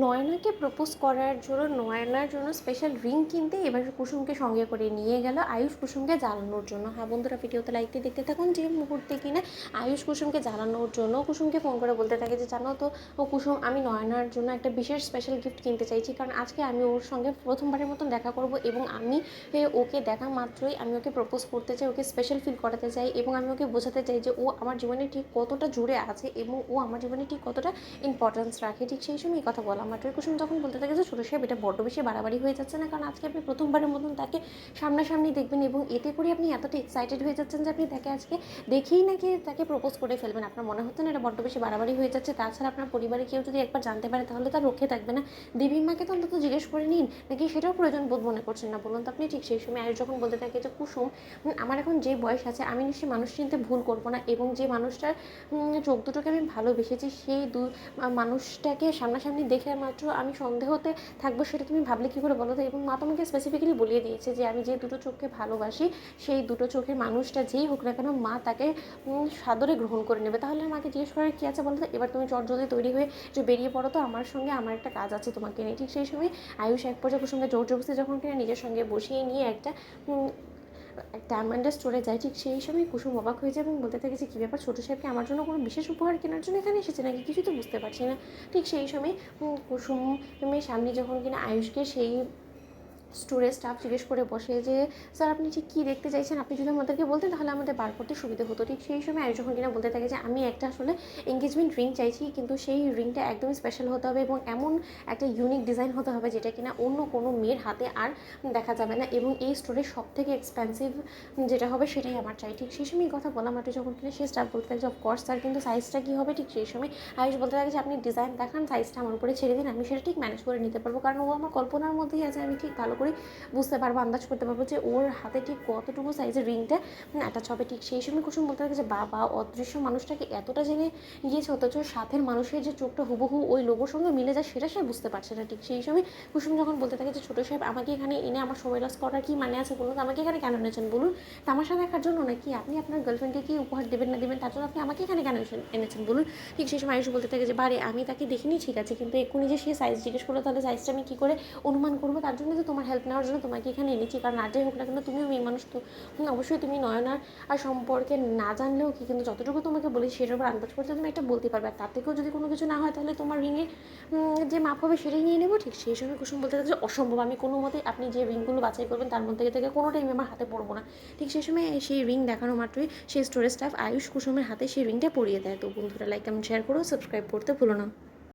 নয়নাকে propose করার জন্য নয়নার জন্য স্পেশাল রিং কিনতে এবার কুসুমকে সঙ্গে করে নিয়ে গেল আয়ুষ কুসুমকে জ্বালানোর জন্য। হ্যাঁ বন্ধুরা, ভিডিওতে লাইক দিয়ে দেখতে থাকুন। যে মুহূর্তে কিনা আয়ুষ কুসুমকে জ্বালানোর জন্য কুসুমকে ফোন করে বলতে থাকে যে জানো তো ও কুসুম, আমি নয়নার জন্য একটা বিশেষ স্পেশাল গিফট কিনতে চাইছি, কারণ আজকে আমি ওর সঙ্গে প্রথমবারের মতন দেখা করব এবং আমি ওকে দেখা মাত্রই আমি ওকে প্রপোজ করতে চাই, ওকে স্পেশাল ফিল করাতে চাই এবং আমি ওকে বোঝাতে চাই যে ও আমার জীবনে ঠিক কতটা জুড়ে আছে এবং ও আমার জীবনে ঠিক কতটা ইম্পর্টেন্স রাখে। ঠিক সেই সময় এই কথা বলা মাত্রই কুসুম যখন বলতে থাকে যে ছোটো সাহেব, এটা বড্ড বেশি বাড়াবাড়ি হয়ে যাচ্ছে না? কারণ আজকে আপনি প্রথমবারের মতন তাকে সামনাসামনি দেখবেন এবং এতে করে আপনি এতটা এক্সাইটেড হয়ে যাচ্ছেন যে আপনি তাকে আজকে দেখেই নাকি তাকে প্রপোজ করে ফেলবেন। আপনার মনে হচ্ছে না এটা বড্ড বেশি বাড়াবাড়ি হয়ে যাচ্ছে? তাছাড়া আপনার পরিবারে কেউ যদি একবার জানতে পারে তাহলে তার রক্ষে থাকবে না। দেবীমাকে তো অন্তত জিজ্ঞেস করে নিন, নাকি সেটাও প্রয়োজন বোধ মনে করছেন না বলুন তো আপনি? ঠিক সেই সময় আয়ুষ যখন বলতে থাকে যে কুসুম, আমার এখন যে বয়স আছে আমি নিশ্চয়ই মানুষ চিনতে ভুল করবো না এবং যে মানুষটার চোখ দুটোকে আমি ভালোবেসেছি সেই মানুষটাকে সামনাসামনি দেখে মাত্র আমি সন্দেহতে থাকবো, সেটা তুমি ভাবলে কী করে বলো তো? এবং মা তোমাকে স্পেসিফিক্যালি বলিয়ে দিয়েছে যে আমি যে দুটো চোখকে ভালোবাসি সেই দুটো চোখের মানুষটা যেই হোক না কেন মা তাকে সাদরে গ্রহণ করে নেবে। তাহলে মাকে জিজ্ঞেস করার কী আছে বলো তো? এবার তুমি চটজলদি তৈরি হয়ে যে বেরিয়ে পড়ো তো আমার সঙ্গে, আমার একটা কাজ আছে তোমাকে নিয়ে। ঠিক সেই সময় আয়ুষ এক পর্যায়ে কুসুমকে জোর জবরদস্তি যখন কিনা নিজের সঙ্গে বসিয়ে নিয়ে একটা ডায়মন্ডের স্টোরে যায়, ঠিক সেই সময় কুসুম অবাক হয়ে যায় এবং বলতে থাকে যে কী ব্যাপার, ছোটো সাহেবকে আমার জন্য কোনো বিশেষ উপহার কেনার জন্য এখানে এসেছে নাকি? কিছুই তো বুঝতে পারছি না। ঠিক সেই সময় কুসুমের সামনে যখন কিনা আয়ুষকে সেই স্টোরের স্টাফ জিজ্ঞেস করে বসে যে স্যার আপনি ঠিক কী দেখতে চাইছেন, আপনি যদি আমাদেরকে বলতেন তাহলে আমাদের বার করতে সুবিধা হতো। ঠিক সেই সময় আয়ুষ যখন কিনা বলতে থাকে যে আমি একটা আসলে এঙ্গেজমেন্ট রিং চাইছি, কিন্তু সেই রিংটা একদমই স্পেশাল হতে হবে এবং এমন একটা ইউনিক ডিজাইন হতে হবে যেটা কিনা অন্য কোনো মেয়ের হাতে আর দেখা যাবে না এবং এই স্টোরের সব থেকে এক্সপেন্সিভ যেটা হবে সেটাই আমার চাই। ঠিক সেই সময় কথা বলা মাত্র যখন কিনা সে স্টাফ বলতে থাকে যে অফকোর্স স্যার, কিন্তু সাইজটা কী হবে? ঠিক সেই সময় আয়ুষ বলতে থাকে যে আপনি ডিজাইন দেখান, সাইজটা আমার উপরে ছেড়ে দিন, আমি সেটা ঠিক ম্যানেজ করে নিতে পারবো, কারণ ও আমার কল্পনার মধ্যেই আছে। আমি ঠিক ভালো করে বুঝতে পারবো, আন্দাজ করতে পারবো যে ওর হাতে ঠিক কতটুকু সাইজের রিংটা অ্যাটাচ হবে। ঠিক সেই সময় কুসুম বলতে থাকে যে বাবা, অদৃশ্য মানুষটাকে এতটা জেনে গিয়েছে অথচ সাথের মানুষের যে চোখটা হুবহু ওই লোগোর সঙ্গে মিলে যায় সেটা সে বুঝতে পারছে না। ঠিক সেই সময় কুসুম যখন বলতে থাকে যে ছোটো সাহেব, আমাকে এখানে এনে আমার সময় লস করার কি মানে আছে বলুন? আমাকে এখানে কেন এনেছেন বলুন? তামাশা দেখার জন্য নাকি? আপনি আপনার গার্লফ্রেন্ডকে কি উপহার দেবেন না দেবেন তার জন্য আপনি আমাকে এখানে কেন এনেছেন বলুন? ঠিক সেই সময় আয়ুষ বলতে থাকে যে বারে, আমি তাকে দেখিনি ঠিক আছে, কিন্তু এক্ষুনি যে সে সাইজ জিজ্ঞেস করলো তাহলে সাইজটা আমি কী করে অনুমান করবো? তার জন্য তো তোমার হেল্প নেওয়ার জন্য তোমাকে এখানে এনেছি। কারণ আর যাই হোক না কিন্তু তুমিও মেয়ে মানুষ, তো অবশ্যই তুমি নয়নার আর সম্পর্কে না জানলেও কি, কিন্তু যতটুকু তোমাকে বলেছি সেটার উপর আন্দাজ করতে তুমি একটা বলতে পারবে। আর তার থেকেও যদি কোনো কিছু না হয় তাহলে তোমার রিংয়ে যে মাপ হবে সেটাই নিয়ে নেবো। ঠিক সেই সময় কুসুম বলতে থাকে যে অসম্ভব, আমি কোনো মতেই আপনি যে রিংগুলো বাছাই করবেন তার মধ্যে থেকে কোনোটাই আমি আমার হাতে পড়বো না। ঠিক সেই সময় সেই রিং দেখানো মাত্রই সেই স্টোরেজ স্টাফ আয়ুষ কুসুমের হাতে সেই রিংটা পরিয়ে দেয়। তো বন্ধুরা লাইক কমেন্ট শেয়ার করো, সাবস্ক্রাইব করতে ভুলো না।